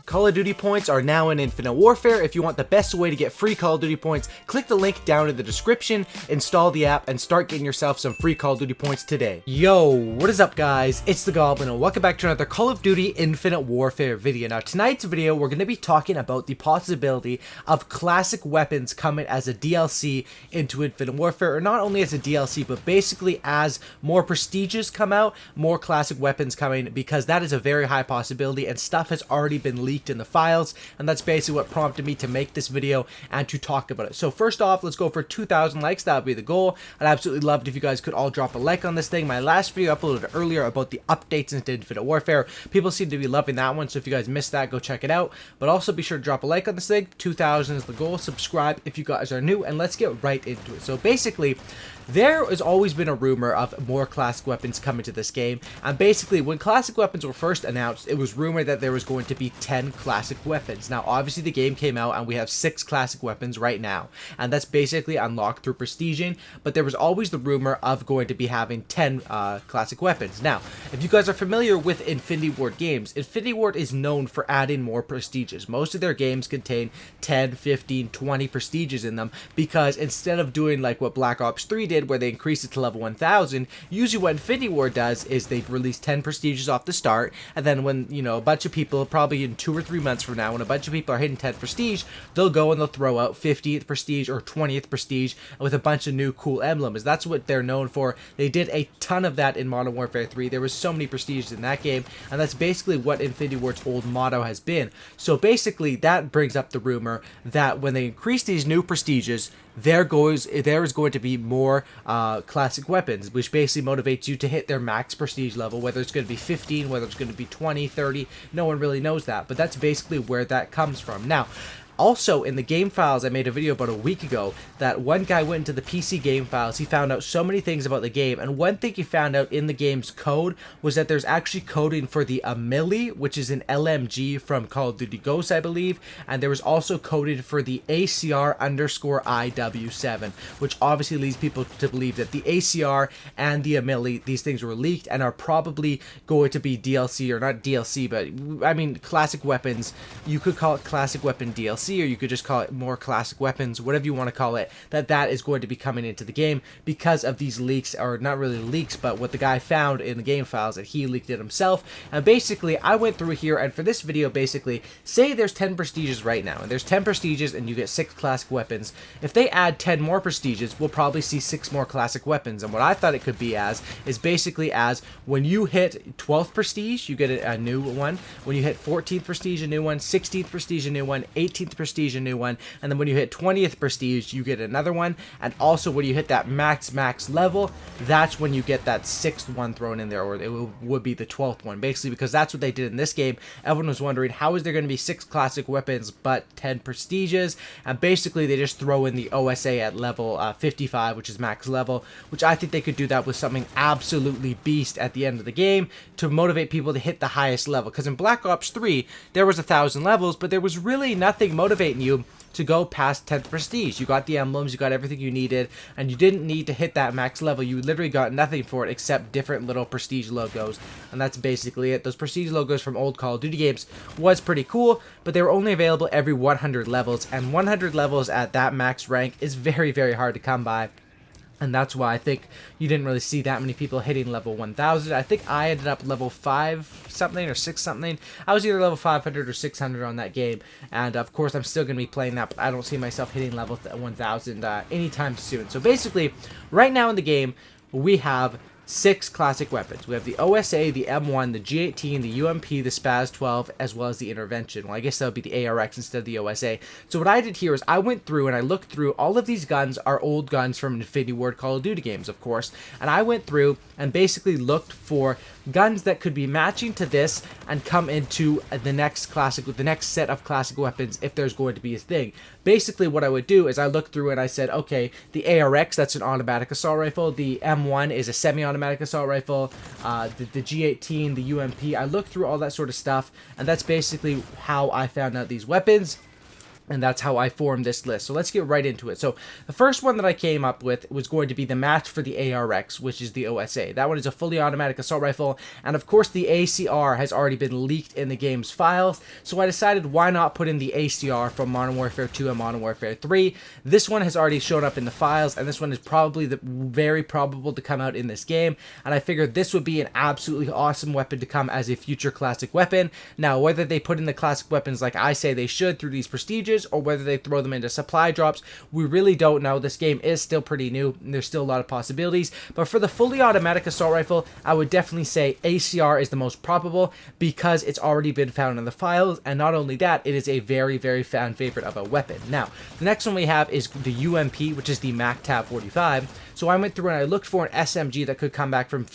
Call of Duty points are now in Infinite Warfare. If you want the best way to get free Call of Duty points, click the link down in the description, install the app, and start getting yourself some free Call of Duty points today. Yo, what is up guys? It's the Goblin, and welcome back to another Call of Duty Infinite Warfare video. Now tonight's video, we're going to be talking about the possibility of classic weapons coming as a DLC into Infinite Warfare, or not only as a DLC, but basically as more prestiges come out, more classic weapons coming, because that is a very high possibility, and stuff has already been leaked in the files, and that's basically what prompted me to make this video and to talk about it. So first off, let's go for 2,000 likes. That would be the goal. I'd absolutely love it if you guys could all drop a like on this thing. My last video uploaded earlier about the updates into Infinite Warfare, people seem to be loving that one, so if you guys missed that, go check it out. But also be sure to drop a like on this thing. 2,000 is the goal. Subscribe if you guys are new, and let's get right into it. So basically, there has always been a rumor of more classic weapons coming to this game, and basically when classic weapons were first announced, it was rumored that there was going to be 10 classic weapons. Now obviously the game came out and we have 6 classic weapons right now, and that's basically unlocked through prestiging, but there was always the rumor of going to be having 10 classic weapons. Now if you guys are familiar with Infinity Ward games, Infinity Ward is known for adding more prestiges. Most of their games contain 10, 15, 20 prestiges in them, because instead of doing like what Black Ops 3 did, where they increase it to level 1000, usually what Infinity Ward does is they release 10 prestiges off the start, and then when, you know, a bunch of people, probably in 2 or 3 months from now, when a bunch of people are hitting 10 prestige, they'll go and they'll throw out 50th prestige or 20th prestige with a bunch of new cool emblems. That's what they're known for. They did a ton of that in Modern Warfare 3. There was so many prestiges in that game, and that's basically what Infinity Ward's old motto has been. So basically that brings up the rumor that when they increase these new prestiges, there is going to be more classic weapons, which basically motivates you to hit their max prestige level, whether it's going to be 15, whether it's going to be 20, 30, no one really knows that, but that's basically where that comes from. Now, also, in the game files, I made a video about a week ago that one guy went into the PC game files. He found out so many things about the game, and one thing he found out in the game's code was that there's actually coding for the Melee, which is an LMG from Call of Duty Ghosts, I believe, and there was also coded for the ACR_IW7, which obviously leads people to believe that the ACR and the Melee, these things were leaked and are probably going to be DLC, or not DLC, but I mean classic weapons. You could call it classic weapon DLC, or you could just call it more classic weapons, whatever you want to call it, that is going to be coming into the game because of these leaks, or not really leaks, but what the guy found in the game files, that he leaked it himself. And basically I went through here, and for this video, basically, say there's 10 prestiges right now, and there's 10 prestiges and you get 6 classic weapons. If they add 10 more prestiges, we'll probably see 6 more classic weapons. And what I thought it could be as is basically as when you hit 12th prestige, you get a new one. When you hit 14th prestige, a new one. 16th prestige, a new one. 18th prestige, a new one, and then when you hit 20th prestige, you get another one. And also when you hit that max level, that's when you get that 6th one thrown in there, or it would be the 12th one, basically, because that's what they did in this game. Everyone was wondering, how is there going to be 6 classic weapons but 10 prestiges? And basically they just throw in the OSA at level 55, which is max level, which I think they could do that with something absolutely beast at the end of the game to motivate people to hit the highest level. Because in Black Ops 3 there was 1,000 levels, but there was really nothing motivating you to go past 10th prestige. You got the emblems, you got everything you needed, and you didn't need to hit that max level. You literally got nothing for it except different little prestige logos, and that's basically it. Those prestige logos from old Call of Duty games was pretty cool, but they were only available every 100 levels, and 100 levels at that max rank is very, very hard to come by. And that's why I think you didn't really see that many people hitting level 1000. I think I ended up level 5 something or 6 something. I was either level 500 or 600 on that game. And of course I'm still going to be playing that, but I don't see myself hitting level 1000 anytime soon. So basically, right now in the game, we have 6 classic weapons. We have the OSA, the M1, the G18, the UMP, the SPAS 12, as well as the Intervention. Well, I guess that would be the ARX instead of the OSA. So what I did here is I went through and I looked through. All of these guns are old guns from Infinity Ward Call of Duty games, of course. And I went through and basically looked for guns that could be matching to this and come into the next set of classic weapons if there's going to be a thing. Basically what I would do is I looked through and I said, okay, the ARX, that's an automatic assault rifle. The M1 is a semi-automatic assault rifle. The G18, the UMP. I looked through all that sort of stuff, and that's basically how I found out these weapons. And that's how I formed this list. So let's get right into it. So the first one that I came up with was going to be the match for the ARX, which is the OSA. That one is a fully automatic assault rifle. And of course, the ACR has already been leaked in the game's files. So I decided why not put in the ACR from Modern Warfare 2 and Modern Warfare 3. This one has already shown up in the files, and this one is probably very probable to come out in this game. And I figured this would be an absolutely awesome weapon to come as a future classic weapon. Now, whether they put in the classic weapons like I say they should through these prestiges, or whether they throw them into supply drops, we really don't know. This game is still pretty new, and there's still a lot of possibilities. But for the fully automatic assault rifle, I would definitely say ACR is the most probable because it's already been found in the files, and not only that, it is a very, very fan favorite of a weapon. Now, the next one we have is the UMP, which is the Maktab 45. So I went through and I looked for an SMG that could come back from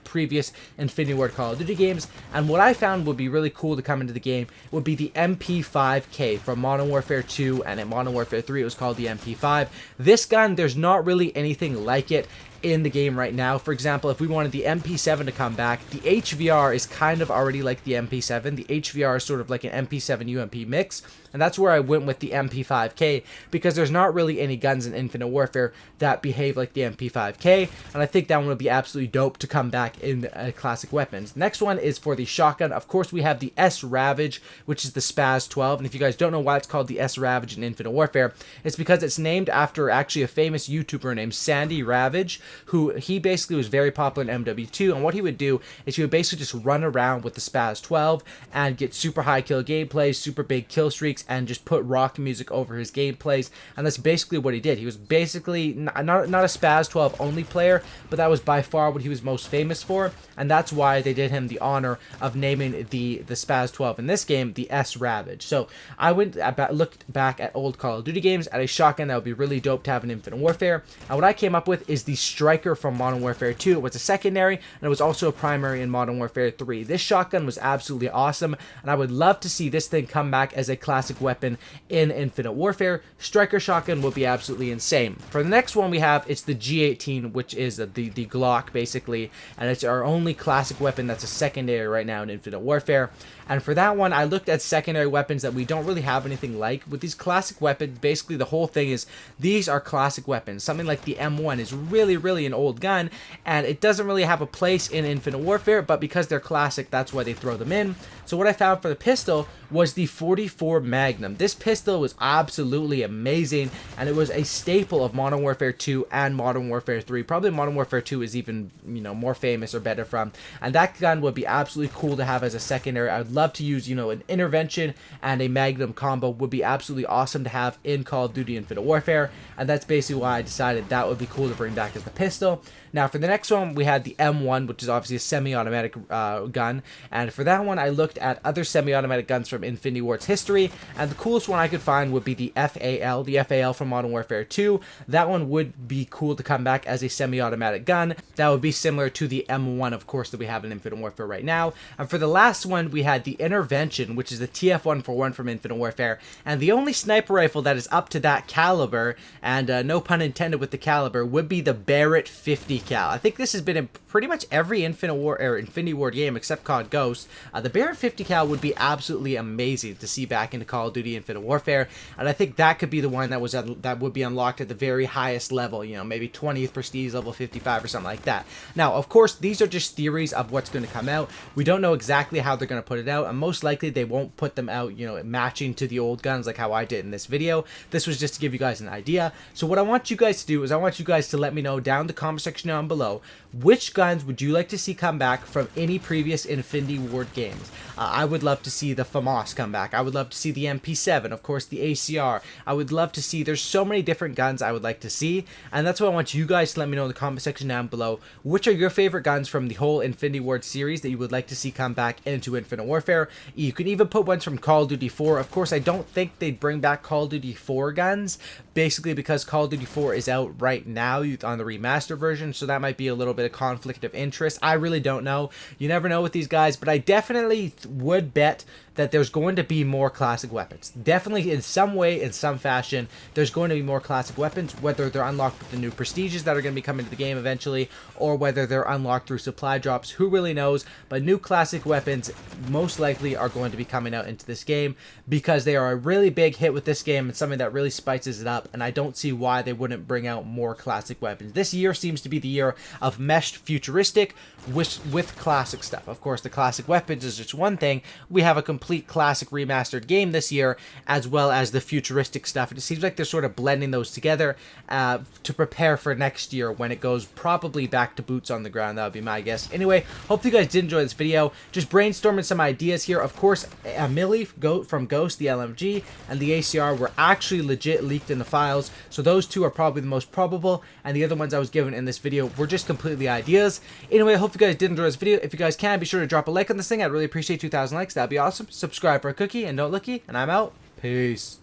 previous Infinity Ward Call of Duty games, and what I found would be really cool to come into the game would be the MP5K from Modern Warfare 2, and in Modern Warfare 3 it was called the MP5. This gun, there's not really anything like it in the game right now. For example, if we wanted the MP7 to come back, the HVR is kind of already like the MP7. The HVR is sort of like an MP7 UMP mix, and that's where I went with the MP5K because there's not really any guns in Infinite Warfare that behave like the MP5K, and I think that one would be absolutely dope to come back in classic weapons. Next one is for the shotgun. Of course, we have the S-Ravage, which is the Spaz 12, and if you guys don't know why it's called the S-Ravage in Infinite Warfare, it's because it's named after actually a famous YouTuber named Sandy Ravage, who he basically was very popular in MW2, and what he would do is he would basically just run around with the Spaz 12 and get super high kill gameplays, super big kill streaks, and just put rock music over his gameplays, and that's basically what he did. He was basically not a Spaz 12 only player, but that was by far what he was most famous for, and that's why they did him the honor of naming the Spaz 12 in this game the S-Ravage. So I looked back at old Call of Duty games at a shotgun that would be really dope to have in Infinite Warfare, and what I came up with is the Striker from Modern Warfare 2. It was a secondary, and it was also a primary in Modern Warfare 3. This shotgun was absolutely awesome, and I would love to see this thing come back as a classic weapon in Infinite Warfare. Striker shotgun would be absolutely insane. For the next one we have, it's the G18, which is the Glock, basically, and it's our only classic weapon that's a secondary right now in Infinite Warfare. And for that one, I looked at secondary weapons that we don't really have anything like. With these classic weapons, basically the whole thing is these are classic weapons. Something like the M1 is really an old gun, and it doesn't really have a place in Infinite Warfare, but because they're classic, that's why they throw them in. So what I found for the pistol was the 44 Magnum. This pistol was absolutely amazing, and it was a staple of Modern Warfare 2 and Modern Warfare 3. Probably Modern Warfare 2 is even, more famous or better from. And that gun would be absolutely cool to have as a secondary. I would love to use, an intervention and a Magnum combo would be absolutely awesome to have in Call of Duty Infinite Warfare. And that's basically why I decided that would be cool to bring back as the pistol. Now for the next one, we had the M1, which is obviously a semi-automatic gun. And for that one, I looked at other semi-automatic guns from Infinity Ward's history, and the coolest one I could find would be the FAL from Modern Warfare 2. That one would be cool to come back as a semi-automatic gun. That would be similar to the M1, of course, that we have in Infinite Warfare right now. And for the last one, we had the Intervention, which is the TF-141 from Infinite Warfare, and the only sniper rifle that is up to that caliber, and no pun intended with the caliber, would be the Barrett 50 cal. I think this has been in pretty much every Infinity Ward game except COD Ghost. The Barrett 50 cal would be absolutely amazing to see back into Call of Duty Infinite Warfare, and I think that could be the one that would be unlocked at the very highest level, maybe 20th prestige, level 55 or something like that. Now, of course, these are just theories of what's going to come out. We don't know exactly how they're going to put it out, and most likely they won't put them out, matching to the old guns like how I did in this video. This was just to give you guys an idea. So what I want you guys to do is I want you guys to let me know down in the comment section down below, which guns would you like to see come back from any previous Infinity Ward games? I would love to see the FAMAS come back. I would love to see the MP7, of course the ACR. I would love to see, there's so many different guns I would like to see, and that's what I want you guys to let me know in the comment section down below. Which are your favorite guns from the whole Infinity Ward series that you would like to see come back into Infinite Warfare? You can even put ones from Call of Duty 4. Of course, I don't think they'd bring back Call of Duty 4 guns, basically because Call of Duty 4 is out right now on the remaster version, so that might be a little bit of conflict of interest. I really don't know. You never know with these guys, but I definitely would bet that there's going to be more classic weapons. Definitely in some way, in some fashion, there's going to be more classic weapons, whether they're unlocked with the new prestiges that are going to be coming to the game eventually, or whether they're unlocked through supply drops. Who really knows? But new classic weapons most likely are going to be coming out into this game because they are a really big hit with this game and something that really spices it up, and I don't see why they wouldn't bring out more classic weapons. This year seems to be the year of meshed futuristic with classic stuff. Of course, the classic weapons is just one thing. We have a complete classic remastered game this year, as well as the futuristic stuff. It seems like they're sort of blending those together to prepare for next year when it goes probably back to boots on the ground. That would be my guess. Anyway, hope you guys did enjoy this video. Just brainstorming some ideas here. Of course, a melee from Ghost, the LMG, and the ACR were actually legit leaked in the files, so those two are probably the most probable, and the other ones I was given in this video were just completely ideas. Anyway, I hope you guys did enjoy this video. If you guys can, be sure to drop a like on this thing. I'd really appreciate 2,000 likes. That'd be awesome. Subscribe for a cookie, and don't looky, and I'm out. Peace.